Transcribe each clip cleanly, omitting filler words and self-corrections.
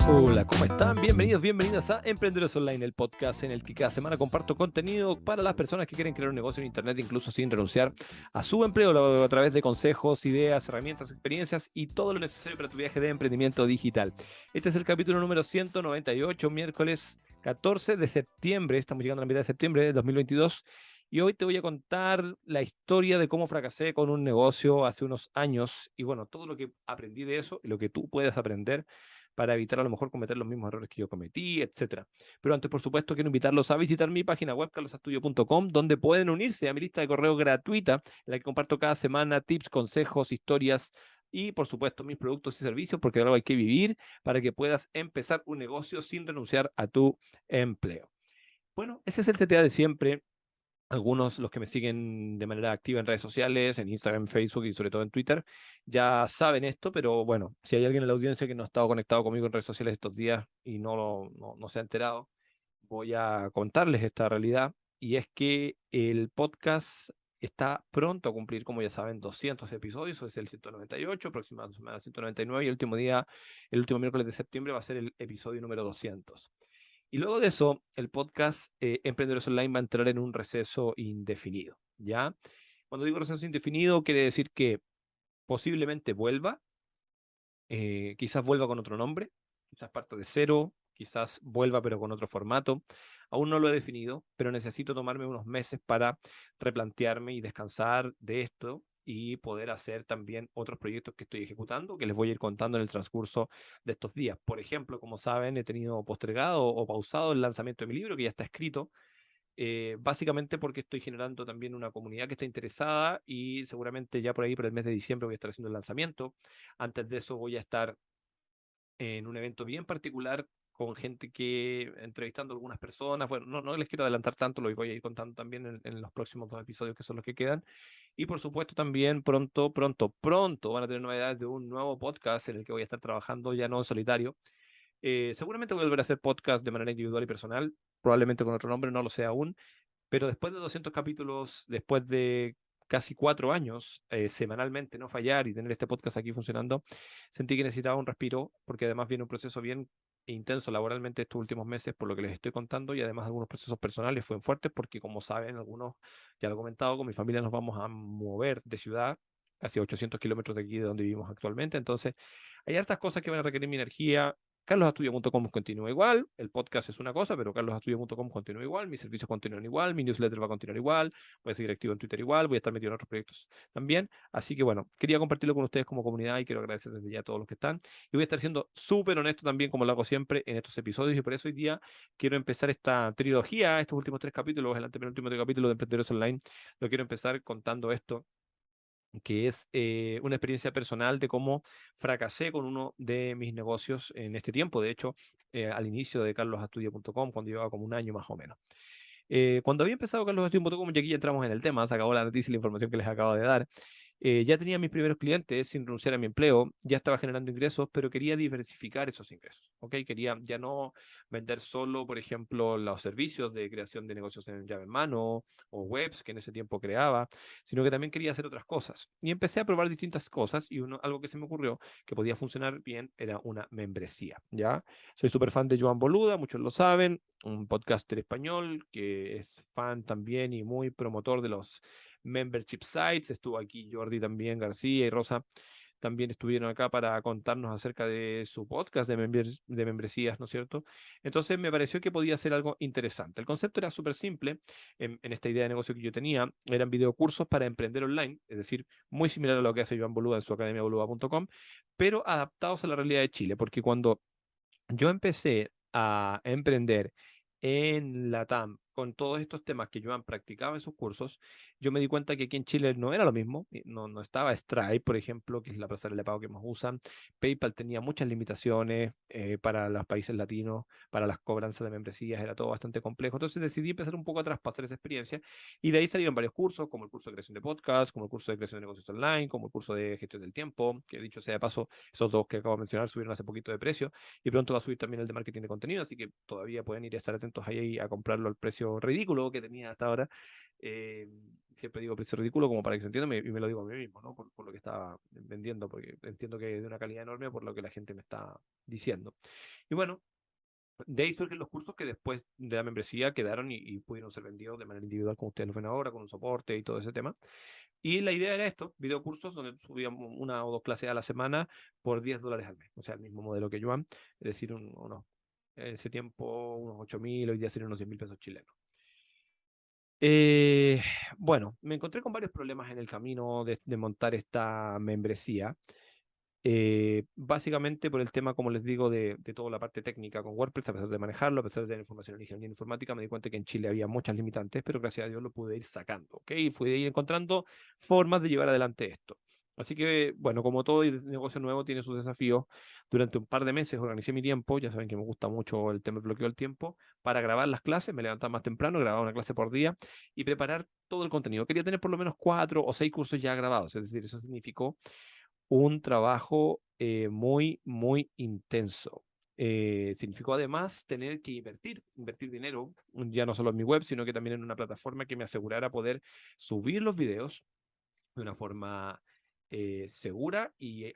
Hola, ¿cómo están? Bienvenidas a Emprendedores Online, el podcast en el que cada semana comparto contenido para las personas que quieren crear un negocio en Internet, incluso sin renunciar a su empleo, lo hago a través de consejos, ideas, herramientas, experiencias y todo lo necesario para tu viaje de emprendimiento digital. Este es el capítulo número 198, miércoles 14 de septiembre, estamos llegando a la mitad de septiembre de 2022. Y hoy te voy a contar la historia de cómo fracasé con un negocio hace unos años y bueno, todo lo que aprendí de eso y lo que tú puedes aprender para evitar a lo mejor cometer los mismos errores que yo cometí, etcétera. Pero antes, por supuesto, quiero invitarlos a visitar mi página web, carlosastudio.com, donde pueden unirse a mi lista de correo gratuita, en la que comparto cada semana tips, consejos, historias y, por supuesto, mis productos y servicios, porque de algo hay que vivir para que puedas empezar un negocio sin renunciar a tu empleo. Bueno, ese es el CTA de siempre. Algunos, los que me siguen de manera activa en redes sociales, en Instagram, Facebook y sobre todo en Twitter, ya saben esto, pero bueno, si hay alguien en la audiencia que no ha estado conectado conmigo en redes sociales estos días y no se ha enterado, voy a contarles esta realidad, y es que el podcast está pronto a cumplir, como ya saben, 200 episodios. Hoy es el 198, próxima semana 199, y el último día, el último miércoles de septiembre va a ser el episodio número 200. Y luego de eso, el podcast Emprendedores Online va a entrar en un receso indefinido, ¿ya? Cuando digo receso indefinido, quiere decir que posiblemente vuelva, quizás vuelva con otro nombre, quizás parta de cero, quizás vuelva pero con otro formato. Aún no lo he definido, pero necesito tomarme unos meses para replantearme y descansar de esto y poder hacer también otros proyectos que estoy ejecutando, que les voy a ir contando en el transcurso de estos días. Por ejemplo, como saben, he tenido postergado o pausado el lanzamiento de mi libro, que ya está escrito, básicamente porque estoy generando también una comunidad que está interesada, y seguramente ya por ahí, por el mes de diciembre, voy a estar haciendo el lanzamiento. Antes de eso voy a estar en un evento bien particular con gente que, entrevistando a algunas personas. Bueno, no les quiero adelantar tanto, lo voy a ir contando también en los próximos 2 episodios, que son los que quedan. Y por supuesto también pronto van a tener novedades de un nuevo podcast en el que voy a estar trabajando ya no en solitario. Seguramente voy a volver a hacer podcast de manera individual y personal, probablemente con otro nombre, no lo sé aún, pero después de 200 capítulos, después de casi 4 años, semanalmente no fallar y tener este podcast aquí funcionando, sentí que necesitaba un respiro, porque además viene un proceso bien intenso laboralmente estos últimos meses, por lo que les estoy contando, y además algunos procesos personales fueron fuertes, porque como saben, algunos, ya lo he comentado, con mi familia nos vamos a mover de ciudad, casi 800 kilómetros de aquí de donde vivimos actualmente. Entonces hay hartas cosas que van a requerir mi energía. carlosastudio.com continúa igual, el podcast es una cosa, pero carlosastudio.com continúa igual, mis servicios continúan igual, mi newsletter va a continuar igual, voy a seguir activo en Twitter igual, voy a estar metido en otros proyectos también. Así que bueno, quería compartirlo con ustedes como comunidad, y quiero agradecer desde ya a todos los que están. Y voy a estar siendo súper honesto también, como lo hago siempre en estos episodios, y por eso hoy día quiero empezar esta trilogía, estos últimos 3 capítulos, el antepenúltimo capítulo de Emprendedores Online. Lo quiero empezar contando esto, que es una experiencia personal de cómo fracasé con uno de mis negocios en este tiempo. De hecho, al inicio de carlosastudio.com, cuando llevaba como un año más o menos. Cuando había empezado carlosastudio.com, y aquí ya entramos en el tema, se acabó la noticia y la información que les acabo de dar. Ya tenía mis primeros clientes sin renunciar a mi empleo, ya estaba generando ingresos, pero quería diversificar esos ingresos, ¿ok? Quería ya no vender solo, por ejemplo, los servicios de creación de negocios en llave en mano o webs que en ese tiempo creaba, sino que también quería hacer otras cosas. Y empecé a probar distintas cosas, y algo que se me ocurrió que podía funcionar bien era una membresía, ¿ya? Soy súper fan de Joan Boluda, muchos lo saben, un podcaster español que es fan también y muy promotor de los membership sites. Estuvo aquí Jordi también, García y Rosa también estuvieron acá para contarnos acerca de su podcast de membresías, ¿no es cierto? Entonces me pareció que podía ser algo interesante. El concepto era súper simple en esta idea de negocio que yo tenía. Eran videocursos para emprender online, es decir, muy similar a lo que hace Joan Boluda en su academiaboluda.com, pero adaptados a la realidad de Chile, porque cuando yo empecé a emprender en Latam con todos estos temas que Joan practicaba en sus cursos, yo me di cuenta que aquí en Chile no era lo mismo. No estaba Stripe, por ejemplo, que es la pasarela de pago que más usan. PayPal tenía muchas limitaciones para los países latinos, para las cobranzas de membresías, era todo bastante complejo. Entonces decidí empezar un poco a traspasar esa experiencia y de ahí salieron varios cursos, como el curso de creación de podcast, como el curso de creación de negocios online, como el curso de gestión del tiempo, que dicho sea de paso, esos dos que acabo de mencionar subieron hace poquito de precio y pronto va a subir también el de marketing de contenido, así que todavía pueden ir a estar atentos ahí a comprarlo al precio ridículo que tenía hasta ahora. Eh, Siempre digo precio ridículo como para que se entienda y me lo digo a mí mismo, ¿no? Por lo que estaba vendiendo, porque entiendo que es de una calidad enorme por lo que la gente me está diciendo. Y bueno, de ahí surgen los cursos que después de la membresía quedaron y pudieron ser vendidos de manera individual, como ustedes lo ven ahora, con un soporte y todo ese tema. Y la idea era esto, videocursos donde subíamos una o dos clases a la semana por $10 al mes, o sea, el mismo modelo que Joan, es decir, en ese tiempo unos 8.000, hoy día serían unos 10.000 pesos chilenos. Eh, bueno, me encontré con varios problemas en el camino de montar esta membresía. Básicamente por el tema, como les digo, de toda la parte técnica con WordPress, a pesar de manejarlo, a pesar de tener información en ingeniería informática, me di cuenta que en Chile había muchas limitantes, pero gracias a Dios lo pude ir sacando, ¿ok? Y fui ir encontrando formas de llevar adelante esto. Así que, bueno, como todo negocio nuevo tiene sus desafíos, durante un par de meses organicé mi tiempo, ya saben que me gusta mucho el tema del bloqueo del tiempo, para grabar las clases, me levantaba más temprano, grababa una clase por día y preparar todo el contenido. Quería tener por lo menos 4 o 6 cursos ya grabados, es decir, eso significó un trabajo muy, muy intenso. Significó además tener que invertir dinero, ya no solo en mi web, sino que también en una plataforma que me asegurara poder subir los videos de una forma segura y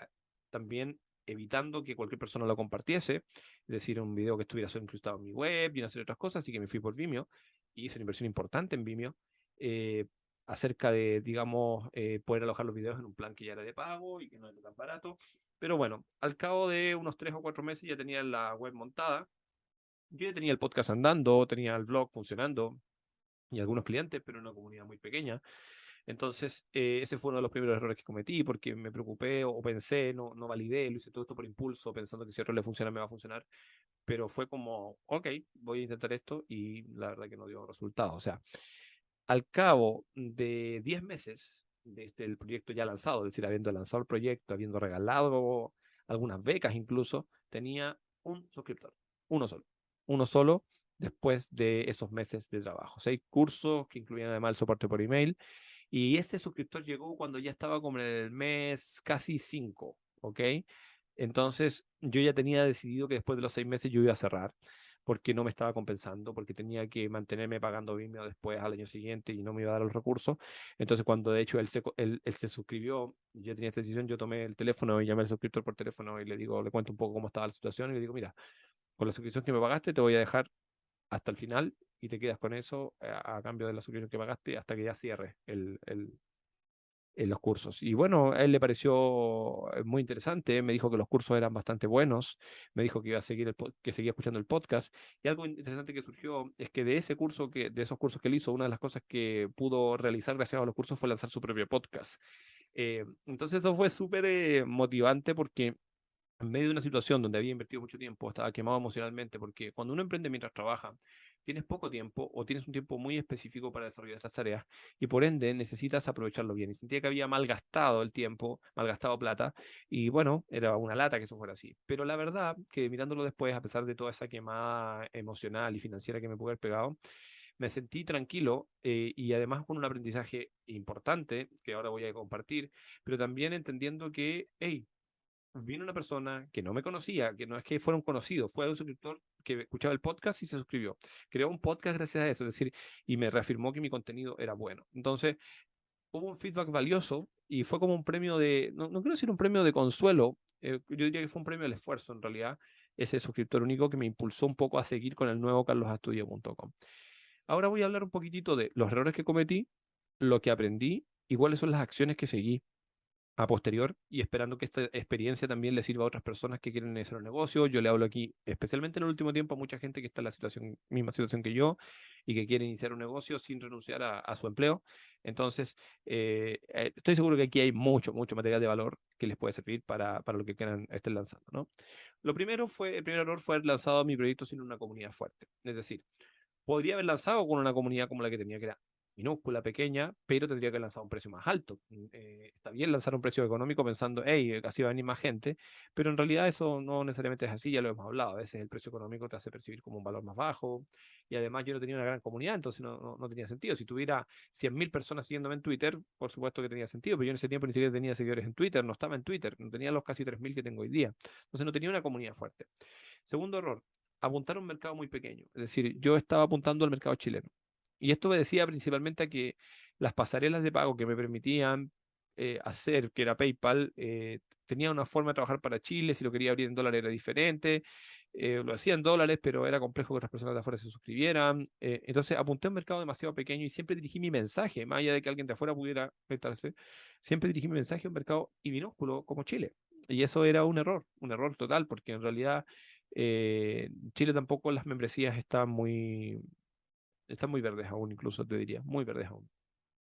también evitando que cualquier persona lo compartiese, es decir, un video que estuviera solo incrustado en mi web y una serie de otras cosas, así que me fui por Vimeo y hice una inversión importante en Vimeo eh, acerca de, digamos, poder alojar los videos en un plan que ya era de pago y que no era tan barato. Pero bueno, al cabo de unos 3 o 4 meses ya tenía la web montada, yo ya tenía el podcast andando, tenía el blog funcionando y algunos clientes, pero una comunidad muy pequeña. Entonces, ese fue uno de los primeros errores que cometí porque me preocupé o pensé, no validé, lo hice todo esto por impulso, pensando que si otro le funciona, me va a funcionar. Pero fue como, ok, voy a intentar esto y la verdad que no dio resultado. O sea, al cabo de 10 meses desde el proyecto ya lanzado, es decir, habiendo lanzado el proyecto, habiendo regalado algunas becas incluso, tenía un suscriptor, uno solo, uno solo después de esos meses de trabajo. 6 cursos que incluían además el soporte por email y ese suscriptor llegó cuando ya estaba como en el mes casi 5, ¿ok? Entonces yo ya tenía decidido que después de los 6 meses yo iba a cerrar, porque no me estaba compensando, porque tenía que mantenerme pagando Vimeo después al año siguiente y no me iba a dar los recursos. Entonces cuando de hecho él se suscribió, yo tenía esta decisión, yo tomé el teléfono y llamé al suscriptor por teléfono y le digo, le cuento un poco cómo estaba la situación y le digo, mira, con la suscripción que me pagaste te voy a dejar hasta el final y te quedas con eso a cambio de la suscripción que pagaste hasta que ya cierres en los cursos. Y bueno, a él le pareció muy interesante, me dijo que los cursos eran bastante buenos, me dijo que iba a seguir que seguía escuchando el podcast. Y algo interesante que surgió es que de esos cursos que él hizo, una de las cosas que pudo realizar gracias a los cursos fue lanzar su propio podcast. Entonces eso fue súper motivante porque en medio de una situación donde había invertido mucho tiempo, estaba quemado emocionalmente, porque cuando uno emprende mientras trabaja, tienes poco tiempo o tienes un tiempo muy específico para desarrollar esas tareas y por ende necesitas aprovecharlo bien. Y sentía que había malgastado el tiempo, malgastado plata y bueno, era una lata que eso fuera así. Pero la verdad que mirándolo después, a pesar de toda esa quemada emocional y financiera que me pude haber pegado, me sentí tranquilo y además con un aprendizaje importante que ahora voy a compartir, pero también entendiendo que, hey, vino una persona que no me conocía, que no es que fuera un conocido, fue un suscriptor que escuchaba el podcast y se suscribió. Creó un podcast gracias a eso, es decir, y me reafirmó que mi contenido era bueno. Entonces, hubo un feedback valioso y fue como un premio no quiero decir un premio de consuelo, yo diría que fue un premio del esfuerzo en realidad, ese suscriptor único que me impulsó un poco a seguir con el nuevo carlosastudio.com. Ahora voy a hablar un poquitito de los errores que cometí, lo que aprendí y cuáles son las acciones que seguí a posterior y esperando que esta experiencia también le sirva a otras personas que quieren hacer un negocio. Yo le hablo aquí, especialmente en el último tiempo, a mucha gente que está en la misma situación que yo y que quiere iniciar un negocio sin renunciar a su empleo. Entonces, estoy seguro que aquí hay mucho, mucho material de valor que les puede servir para lo que quieran estén lanzando, ¿no? El primer error fue haber lanzado mi proyecto sin una comunidad fuerte. Es decir, Podría haber lanzado con una comunidad como la que tenía, que era minúscula, pequeña, pero tendría que haber lanzado un precio más alto. Está bien lanzar un precio económico pensando, hey, así va a venir más gente, pero en realidad eso no necesariamente es así, ya lo hemos hablado. A veces el precio económico te hace percibir como un valor más bajo, y además yo no tenía una gran comunidad, entonces no tenía sentido. Si tuviera 100.000 personas siguiéndome en Twitter, por supuesto que tenía sentido, pero yo en ese tiempo ni siquiera tenía seguidores en Twitter, no estaba en Twitter, no tenía los casi 3.000 que tengo hoy día. Entonces no tenía una comunidad fuerte. Segundo error, apuntar a un mercado muy pequeño. Es decir, yo estaba apuntando al mercado chileno. Y esto obedecía principalmente a que las pasarelas de pago que me permitían hacer, que era PayPal, tenía una forma de trabajar para Chile. Si lo quería abrir en dólares era diferente. Lo hacía en dólares, pero era complejo que otras personas de afuera se suscribieran. Entonces apunté a un mercado demasiado pequeño y siempre dirigí mi mensaje, más allá de que alguien de afuera pudiera conectarse, siempre dirigí mi mensaje a un mercado y minúsculo como Chile. Y eso era un error total, porque en realidad Chile tampoco las membresías están muy verdes aún, incluso te diría, muy verdes aún.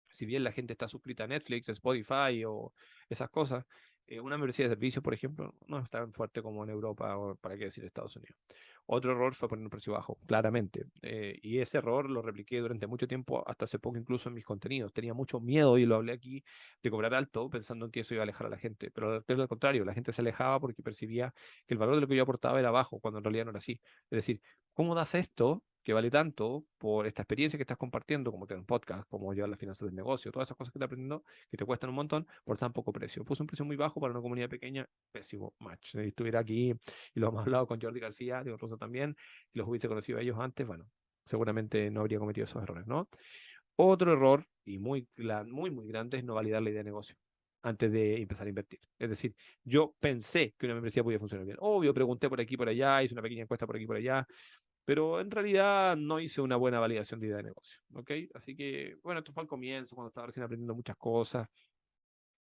Si bien la gente está suscrita a Netflix, Spotify o esas cosas, una membresía de servicios, por ejemplo, no es tan fuerte como en Europa o para qué decir Estados Unidos. Otro error fue poner un precio bajo, claramente. Y ese error lo repliqué durante mucho tiempo, hasta hace poco incluso en mis contenidos. Tenía mucho miedo, y lo hablé aquí, de cobrar alto, pensando en que eso iba a alejar a la gente. Pero al contrario, la gente se alejaba porque percibía que el valor de lo que yo aportaba era bajo, cuando en realidad no era así. Es decir, ¿cómo das esto que vale tanto por esta experiencia que estás compartiendo, como tener un podcast, como llevar las finanzas del negocio, todas esas cosas que estás aprendiendo, que te cuestan un montón, por tan poco precio? Puse un precio muy bajo para una comunidad pequeña, pésimo match. Si estuviera aquí, y lo hemos hablado con Jordi García, Diego Rosa también, si los hubiese conocido a ellos antes, bueno, seguramente no habría cometido esos errores, ¿no? Otro error, y muy grande, es no validar la idea de negocio antes de empezar a invertir. Es decir, yo pensé que una membresía podía funcionar bien. Obvio, pregunté por aquí y por allá, hice una pequeña encuesta por aquí y por allá, pero en realidad no hice una buena validación de idea de negocio, ¿ok? Así que, bueno, esto fue al comienzo, cuando estaba recién aprendiendo muchas cosas,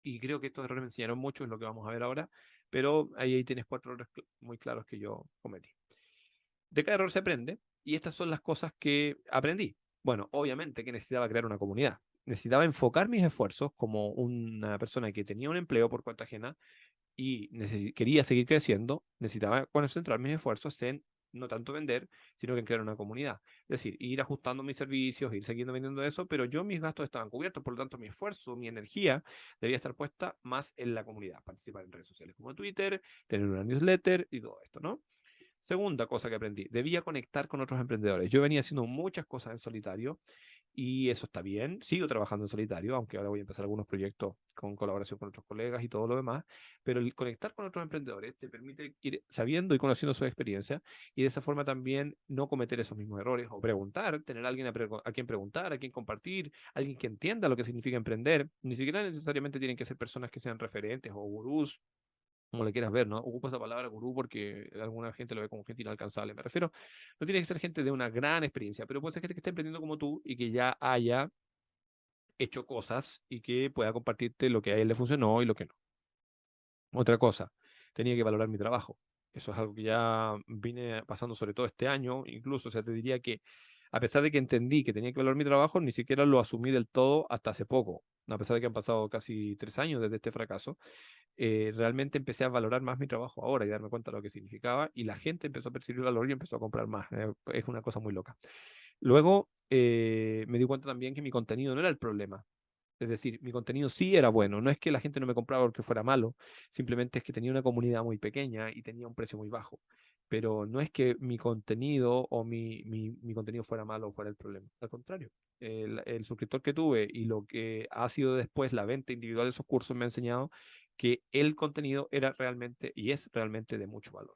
y creo que estos errores me enseñaron mucho, es lo que vamos a ver ahora, pero ahí tienes 4 errores muy claros que yo cometí. De cada error se aprende, y estas son las cosas que aprendí. Bueno, obviamente que necesitaba crear una comunidad. Necesitaba enfocar mis esfuerzos como una persona que tenía un empleo por cuenta ajena y quería seguir creciendo. Necesitaba concentrar mis esfuerzos en no tanto vender, sino que en crear una comunidad. Es decir, ir ajustando mis servicios, ir siguiendo vendiendo eso, pero yo mis gastos estaban cubiertos, por lo tanto mi esfuerzo, mi energía debía estar puesta más en la comunidad, participar en redes sociales como Twitter, tener una newsletter y todo esto, ¿no? Segunda cosa que aprendí, debía conectar con otros emprendedores. Yo venía haciendo muchas cosas en solitario, y eso está bien. Sigo trabajando en solitario, aunque ahora voy a empezar algunos proyectos con colaboración con otros colegas y todo lo demás. Pero el conectar con otros emprendedores te permite ir sabiendo y conociendo su experiencia, y de esa forma también no cometer esos mismos errores, o preguntar, tener a alguien a quien preguntar, a quien compartir, alguien que entienda lo que significa emprender. Ni siquiera necesariamente tienen que ser personas que sean referentes o gurús, como le quieras ver, ¿no? Ocupo esa palabra gurú porque alguna gente lo ve como gente inalcanzable. Me refiero, no tiene que ser gente de una gran experiencia, pero puede ser gente que esté emprendiendo como tú y que ya haya hecho cosas y que pueda compartirte lo que a él le funcionó y lo que no. Otra cosa, tenía que valorar mi trabajo. Eso es algo que ya vine pasando sobre todo este año, incluso, o sea, te diría que a pesar de que entendí que tenía que valorar mi trabajo, ni siquiera lo asumí del todo hasta hace poco. A pesar de que han pasado casi 3 años desde este fracaso, realmente empecé a valorar más mi trabajo ahora y darme cuenta de lo que significaba, y la gente empezó a percibir el valor y empezó a comprar más. Es una cosa muy loca. Luego me di cuenta también que mi contenido no era el problema. Es decir, mi contenido sí era bueno. No es que la gente no me compraba porque fuera malo, simplemente es que tenía una comunidad muy pequeña y tenía un precio muy bajo. Pero no es que mi contenido o mi contenido fuera malo o fuera el problema. Al contrario, el suscriptor que tuve y lo que ha sido después la venta individual de esos cursos me ha enseñado que el contenido era realmente y es realmente de mucho valor.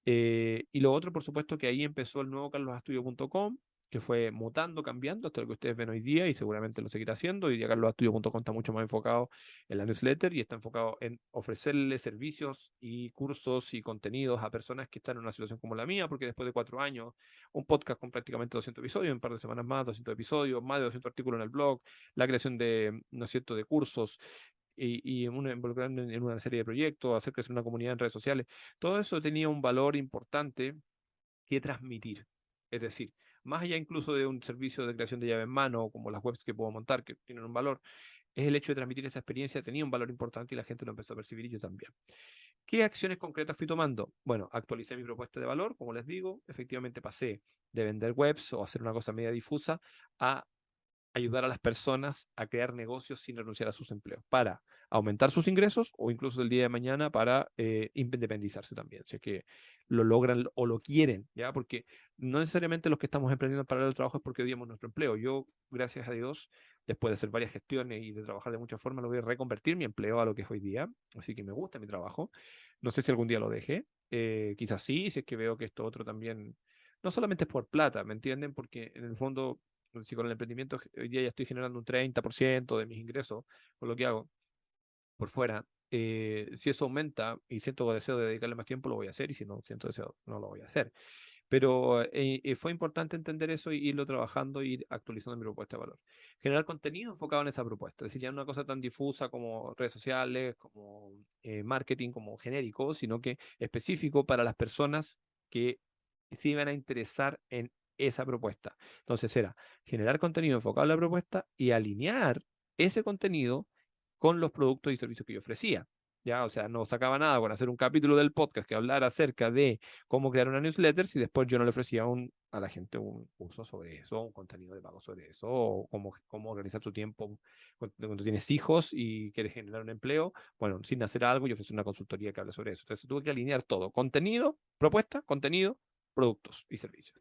Y lo otro, por supuesto, que ahí empezó el nuevo carlosastudio.com, que fue mutando, cambiando hasta lo que ustedes ven hoy día, y seguramente lo seguirá haciendo. Hoy día carlosastudio.com está mucho más enfocado en la newsletter y está enfocado en ofrecerle servicios y cursos y contenidos a personas que están en una situación como la mía, porque después de 4 años, un podcast con prácticamente 200 episodios, en un par de semanas más, 200 episodios, más de 200 artículos en el blog, la creación de, ¿no es cierto?, de cursos, y involucrarme en una serie de proyectos, hacer crecer una comunidad en redes sociales. Todo eso tenía un valor importante que transmitir. Es decir, más allá incluso de un servicio de creación de llave en mano, como las webs que puedo montar, que tienen un valor, es el hecho de transmitir esa experiencia, tenía un valor importante y la gente lo empezó a percibir, y yo también. ¿Qué acciones concretas fui tomando? Bueno, actualicé mi propuesta de valor, como les digo, efectivamente pasé de vender webs o hacer una cosa media difusa a ayudar a las personas a crear negocios sin renunciar a sus empleos, para aumentar sus ingresos o incluso el día de mañana para independizarse también, si es que lo logran o lo quieren, ¿ya? Porque no necesariamente los que estamos emprendiendo para el trabajo es porque odiamos nuestro empleo. Yo, gracias a Dios, después de hacer varias gestiones y de trabajar de muchas formas, lo voy a reconvertir mi empleo a lo que es hoy día, así que me gusta mi trabajo. No sé si algún día lo deje, quizás sí, si es que veo que esto otro también, no solamente es por plata, ¿me entienden? Porque en el fondo si con el emprendimiento hoy día ya estoy generando un 30% de mis ingresos por lo que hago por fuera, si eso aumenta y siento deseo de dedicarle más tiempo, lo voy a hacer, y si no siento deseo, no lo voy a hacer. Pero fue importante entender eso y irlo trabajando e ir actualizando mi propuesta de valor. Generar contenido enfocado en esa propuesta, es decir, ya no una cosa tan difusa como redes sociales, como marketing, como genérico, sino que específico para las personas que se iban a interesar en esa propuesta. Entonces era generar contenido enfocado en la propuesta y alinear ese contenido con los productos y servicios que yo ofrecía. Ya, o sea, no sacaba nada con hacer un capítulo del podcast que hablara acerca de cómo crear una newsletter si después yo no le ofrecía a la gente un curso sobre eso, un contenido de pago sobre eso, o cómo organizar tu tiempo cuando tienes hijos y quieres generar un empleo. Bueno, sin hacer algo, yo ofrecí una consultoría que hable sobre eso. Entonces tuve que alinear todo: contenido, propuesta, contenido, productos y servicios.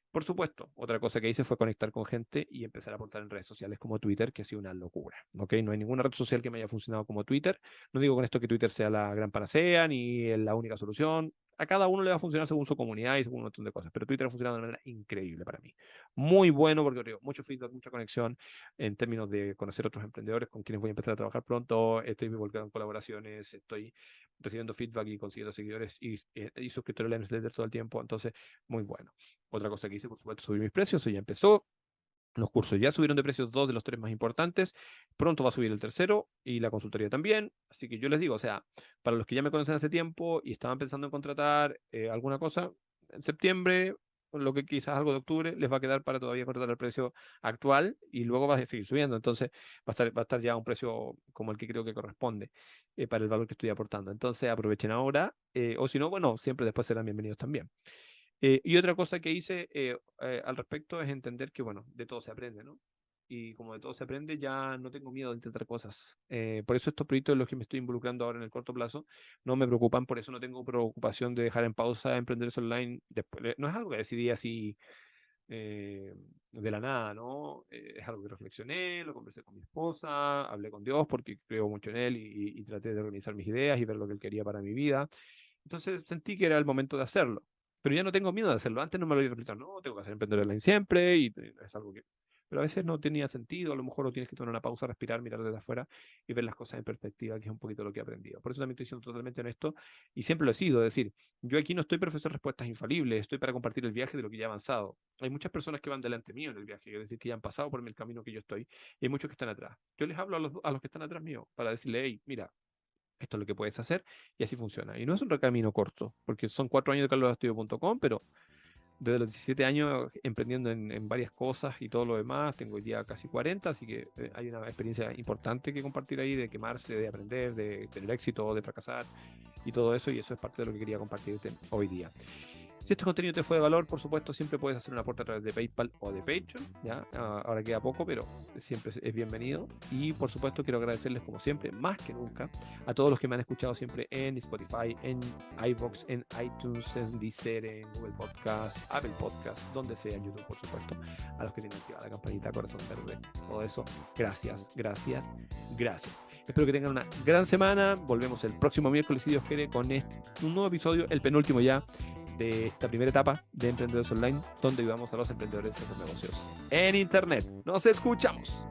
Por supuesto, otra cosa que hice fue conectar con gente y empezar a aportar en redes sociales como Twitter, que ha sido una locura. ¿Ok? No hay ninguna red social que me haya funcionado como Twitter. No digo con esto que Twitter sea la gran panacea ni la única solución. A cada uno le va a funcionar según su comunidad y según un montón de cosas. Pero Twitter ha funcionado de una manera increíble para mí. Muy bueno porque tengo mucho feedback, mucha conexión en términos de conocer otros emprendedores con quienes voy a empezar a trabajar pronto. Estoy involucrado en colaboraciones, estoy recibiendo feedback y consiguiendo seguidores y suscriptores a la newsletter todo el tiempo. Entonces, muy bueno. Otra cosa que hice, por supuesto, subir mis precios. Eso ya empezó. Los cursos ya subieron de precios, 2 de los 3 más importantes. Pronto va a subir el tercero y la consultoría también. Así que yo les digo, o sea, para los que ya me conocen hace tiempo y estaban pensando en contratar alguna cosa, en septiembre, lo que quizás algo de octubre, les va a quedar para todavía contratar el precio actual y luego va a seguir subiendo. Entonces va a estar ya a un precio como el que creo que corresponde para el valor que estoy aportando. Entonces aprovechen ahora, o si no, bueno, siempre después serán bienvenidos también. Y otra cosa que hice al respecto es entender que, bueno, de todo se aprende, ¿no? Y como de todo se aprende, ya no tengo miedo de intentar cosas. Por eso estos proyectos en los que me estoy involucrando ahora en el corto plazo no me preocupan, por eso no tengo preocupación de dejar en pausa Emprendedores Online. Después, no es algo que decidí así de la nada, ¿no? Es algo que reflexioné, lo conversé con mi esposa, hablé con Dios porque creo mucho en Él y traté de organizar mis ideas y ver lo que Él quería para mi vida. Entonces sentí que era el momento de hacerlo. Pero ya no tengo miedo de hacerlo. Antes no me lo había repetido, no, tengo que hacer emprendedor online siempre y es algo que... Pero a veces no tenía sentido, a lo mejor lo tienes que tomar una pausa, respirar, mirar desde afuera y ver las cosas en perspectiva, que es un poquito lo que he aprendido. Por eso también estoy siendo totalmente honesto y siempre lo he sido. Es decir, yo aquí no estoy para ofrecer respuestas infalibles, estoy para compartir el viaje de lo que ya he avanzado. Hay muchas personas que van delante mío en el viaje, es decir, que ya han pasado por el camino que yo estoy, y hay muchos que están atrás. Yo les hablo a los que están atrás mío para decirle, hey, mira, esto es lo que puedes hacer, y así funciona. Y no es un camino corto, porque son 4 años de carlosestudio.com, pero desde los 17 años emprendiendo en varias cosas y todo lo demás, tengo hoy día casi 40, así que hay una experiencia importante que compartir ahí, de quemarse, de aprender, de tener éxito, de fracasar y todo eso, y eso es parte de lo que quería compartirte hoy día. Si este contenido te fue de valor, por supuesto, siempre puedes hacer un aporte a través de PayPal o de Patreon, ¿ya? Ahora queda poco, pero siempre es bienvenido. Y por supuesto, quiero agradecerles, como siempre, más que nunca, a todos los que me han escuchado siempre en Spotify, en iVoox, en iTunes, en Deezer, en Google Podcast, Apple Podcast, donde sea, en YouTube, por supuesto. A los que tienen activada la campanita, corazón verde, todo eso. Gracias, gracias, gracias. Espero que tengan una gran semana. Volvemos el próximo miércoles, si Dios quiere, con un nuevo episodio, el penúltimo ya, de esta primera etapa de Emprendedores Online, donde ayudamos a los emprendedores a hacer negocios en Internet. ¡Nos escuchamos!